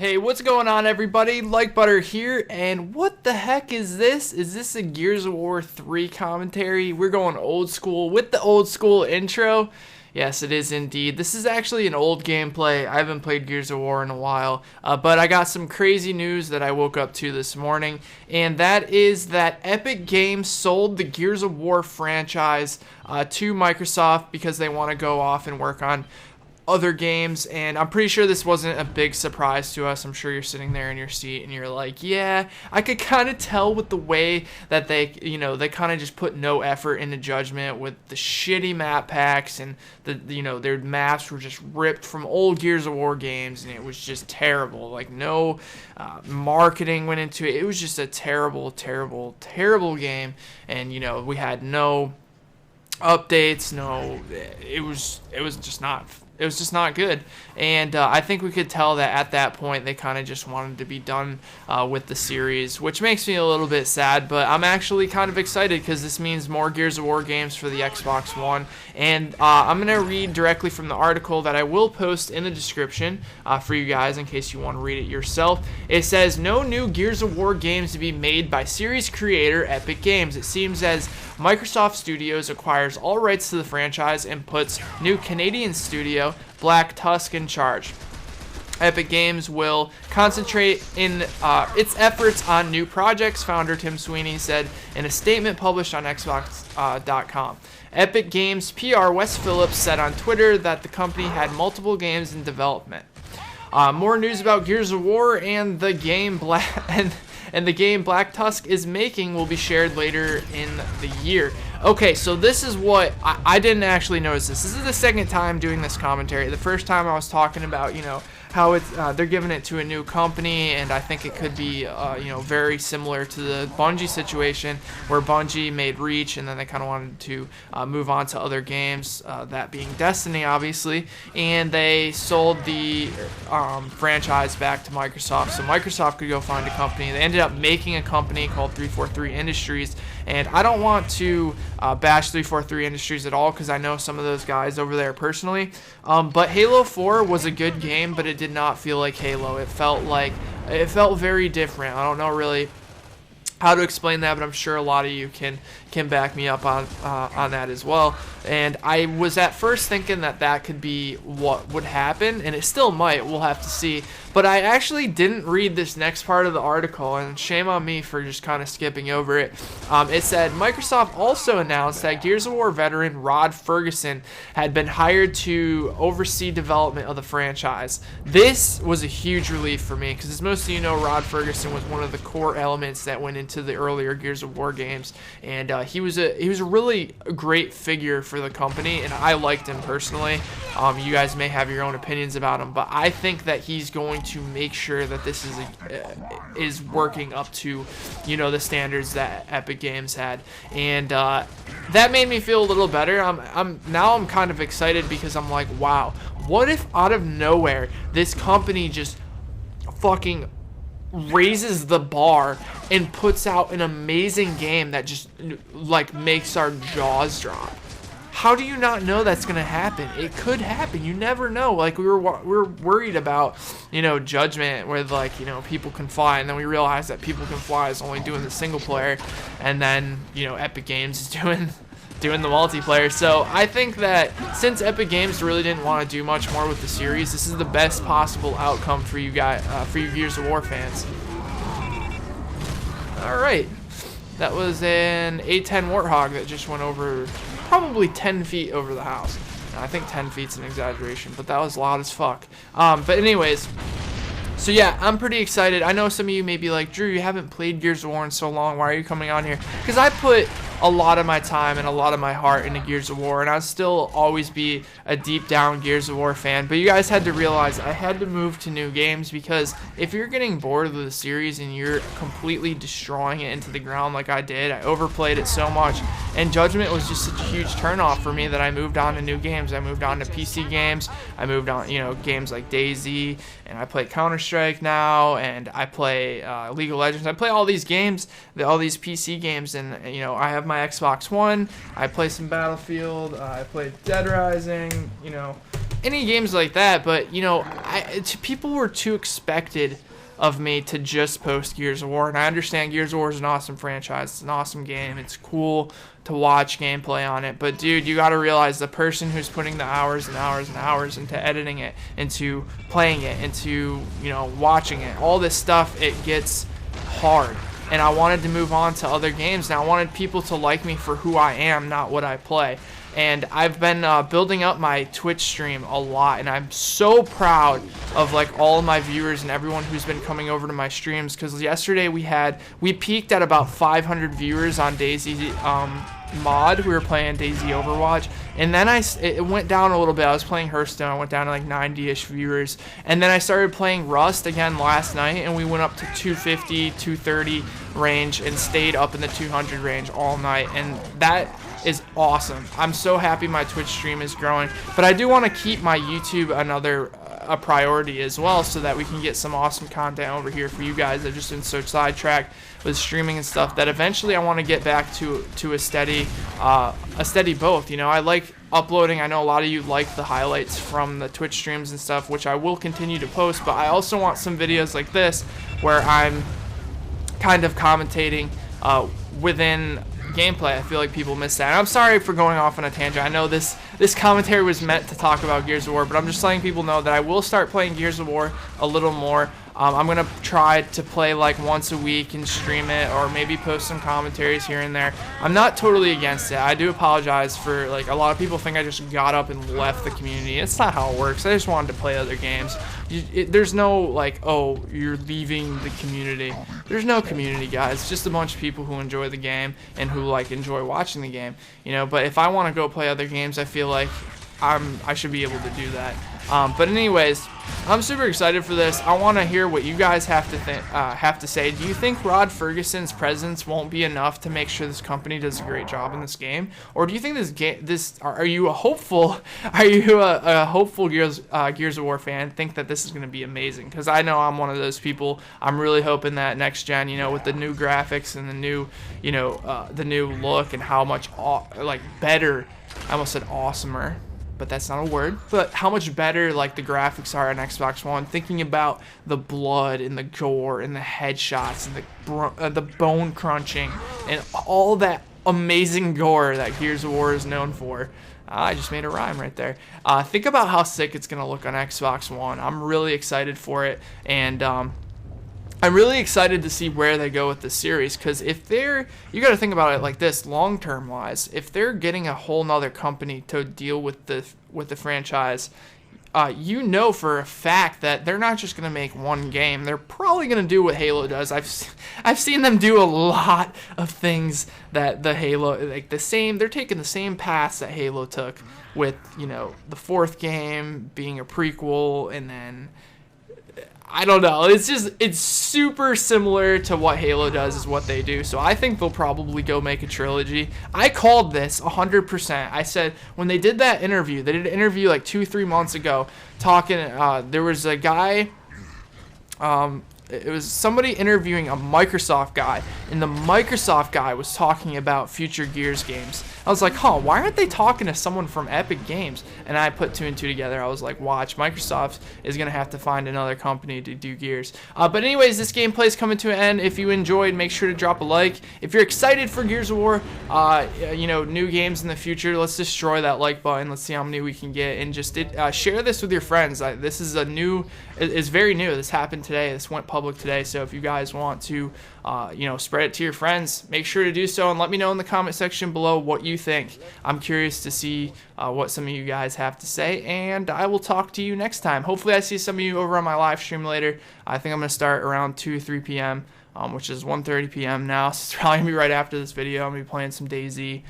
Hey, what's going on, everybody? Like Butter here, and what the heck is this? Is this a Gears of War 3 commentary? We're going old school with the old school intro. Yes, it is indeed. This is actually an old gameplay. I haven't played Gears of War in a while, but I got some crazy news that I woke up to this morning, and that is that Epic Games sold the Gears of War franchise to Microsoft because they want to go off and work on other games. And I'm pretty sure this wasn't a big surprise to us. I'm sure you're sitting there in your seat and you're like, yeah, I could kind of tell with the way that they kind of just put no effort into Judgment with the shitty map packs, and their maps were just ripped from old Gears of War games, and it was just terrible. Like, no marketing went into it. It was just a terrible game. And we had no updates. It was just not good. And I think we could tell that at that point they kind of just wanted to be done with the series, which makes me a little bit sad, but I'm actually kind of excited because this means more Gears of War games for the Xbox One. And I'm going to read directly from the article that I will post in the description for you guys in case you want to read it yourself. It says, no new Gears of War games to be made by series creator Epic Games. It seems as Microsoft Studios acquires all rights to the franchise and puts new Canadian studio Black Tusk in charge. Epic Games will concentrate in its efforts on new projects, founder Tim Sweeney said in a statement published on Xbox.com. Epic Games PR Wes Phillips said on Twitter that the company had multiple games in development. More news about Gears of War and the game Black Tusk is making will be shared later in the year. Okay, so this is what I didn't actually notice this. This is the second time doing this commentary. The first time I was talking about, how it's they're giving it to a new company, and I think it could be, very similar to the Bungie situation where Bungie made Reach, and then they kind of wanted to move on to other games, that being Destiny, obviously, and they sold the franchise back to Microsoft, so Microsoft could go find a company. They ended up making a company called 343 Industries, and I don't want to bash 343 Industries at all because I know some of those guys over there personally, but Halo 4 was a good game, but it did not feel like Halo. It felt very different. I don't know really how to explain that, but I'm sure a lot of you can back me up on that as well. And I was at first thinking that could be what would happen, and it still might. We'll have to see. But I actually didn't read this next part of the article, and shame on me for just kind of skipping over it. It said, Microsoft also announced that Gears of War veteran Rod Ferguson had been hired to oversee development of the franchise. This was a huge relief for me, because as most of you know, Rod Ferguson was one of the core elements that went into the earlier Gears of War games, and he was a really great figure for the company, and I liked him personally. You guys may have your own opinions about him, but I think that he's going to make sure that this is working up to the standards that Epic Games had, and that made me feel a little better. I'm kind of excited because I'm like, wow, what if out of nowhere this company just fucking raises the bar and puts out an amazing game that just makes our jaws drop? How do you not know that's going to happen? It could happen. You never know. Like, we were worried about, Judgment, where, people can fly, and then we realized that people can fly is only doing the single player, and then, Epic Games is doing the multiplayer. So I think that since Epic Games really didn't want to do much more with the series, this is the best possible outcome for you guys, for you Gears of War fans. All right. That was an A10 Warthog that just went over probably 10 feet over the house. I think 10 feet's an exaggeration, but that was loud as fuck. But anyways, so yeah, I'm pretty excited. I know some of you may be like, Drew, you haven't played Gears of War in so long. Why are you coming on here? Because I put a lot of my time and a lot of my heart into Gears of War, and I'll still always be a deep down Gears of War fan. But you guys had to realize I had to move to new games, because if you're getting bored of the series and you're completely destroying it into the ground like I did, I overplayed it so much, and Judgment was just such a huge turnoff for me that I moved on to new games. I moved on to PC games. I moved on, games like DayZ, and I play Counter-Strike now, and I play League of Legends. I play all these games, all these PC games, and I have my Xbox One. I play some Battlefield. I play Dead Rising. any games like that. But you know, people were too expected of me to just post Gears of War, and I understand Gears of War is an awesome franchise. It's an awesome game. It's cool to watch gameplay on it, but dude, you got to realize the person who's putting the hours and hours and hours into editing it, into playing it, into, you know, watching it, all this stuff, it gets hard. And I wanted to move on to other games, and I wanted people to like me for who I am, not what I play. And I've been building up my Twitch stream a lot, and I'm so proud of like all of my viewers and everyone who's been coming over to my streams, because yesterday we peaked at about 500 viewers on Daisy mod. We were playing Daisy Overwatch, and then it went down a little bit. I was playing Hearthstone. I went down to like 90-ish viewers, and then I started playing Rust again last night, and we went up to 250, 230 range, and stayed up in the 200 range all night, and that is awesome. I'm so happy my Twitch stream is growing, but I do want to keep my YouTube a priority as well, so that we can get some awesome content over here for you guys. I've just been so sidetracked with streaming and stuff that eventually I want to get back to a steady both. You know, I like uploading. I know a lot of you like the highlights from the Twitch streams and stuff, which I will continue to post, but I also want some videos like this where I'm kind of commentating within gameplay. I feel like people miss that. And I'm sorry for going off on a tangent. I know this commentary was meant to talk about Gears of War, but I'm just letting people know that I will start playing Gears of War a little more. I'm going to try to play like once a week and stream it, or maybe post some commentaries here and there. I'm not totally against it. I do apologize for, like, a lot of people think I just got up and left the community. It's not how it works. I just wanted to play other games. There's no, like, oh, you're leaving the community. There's no community, guys. It's just a bunch of people who enjoy the game and who, like, enjoy watching the game, you know. But if I want to go play other games, I feel like I should be able to do that. But anyways, I'm super excited for this. I want to hear what you guys have to say. Do you think Rod Ferguson's presence won't be enough to make sure this company does a great job in this game, or do you think are you a hopeful Gears of War fan? Think that this is going to be amazing? Because I know I'm one of those people. I'm really hoping that next gen, you know, with the new graphics and the new, you know, the new look and how much like better. I almost said awesomer, but that's not a word, but how much better like the graphics are on Xbox One, thinking about the blood and the gore and the headshots and the bone crunching and all that amazing gore that Gears of War is known for. I just made a rhyme right there. Think about how sick it's gonna look on Xbox One. I'm really excited for it, and I'm really excited to see where they go with the series, because if you got to think about it like this, long-term wise, if they're getting a whole nother company to deal with the franchise, you know for a fact that they're not just going to make one game. They're probably going to do what Halo does. I've seen them do a lot of things that the Halo, like they're taking the same paths that Halo took, with, you know, the fourth game being a prequel, and then I don't know. It's super similar to what Halo does is what they do. So I think they'll probably go make a trilogy. I called this 100%. I said when they did that interview, they did an interview like 2-3 months ago talking, there was a guy, it was somebody interviewing a Microsoft guy, and the Microsoft guy was talking about future Gears games. I was like, huh, why aren't they talking to someone from Epic Games? And I put 2 and 2 together. I was like, watch, Microsoft is going to have to find another company to do Gears. But anyways, this gameplay is coming to an end. If you enjoyed, make sure to drop a like. If you're excited for Gears of War, you know, new games in the future, let's destroy that like button. Let's see how many we can get, and just share this with your friends. This is it's very new. This happened today. This went public today. So if you guys want to, you know, spread it to your friends, make sure to do so, and let me know in the comment section below what you think. I'm curious to see what some of you guys have to say, and I will talk to you next time. Hopefully I see some of you over on my live stream later. I think I'm going to start around 2-3 p.m., which is 1:30 p.m. now, so it's probably going to be right after this video. I'm going to be playing some Daisy,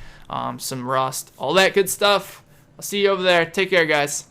some Rust, all that good stuff. I'll see you over there. Take care, guys.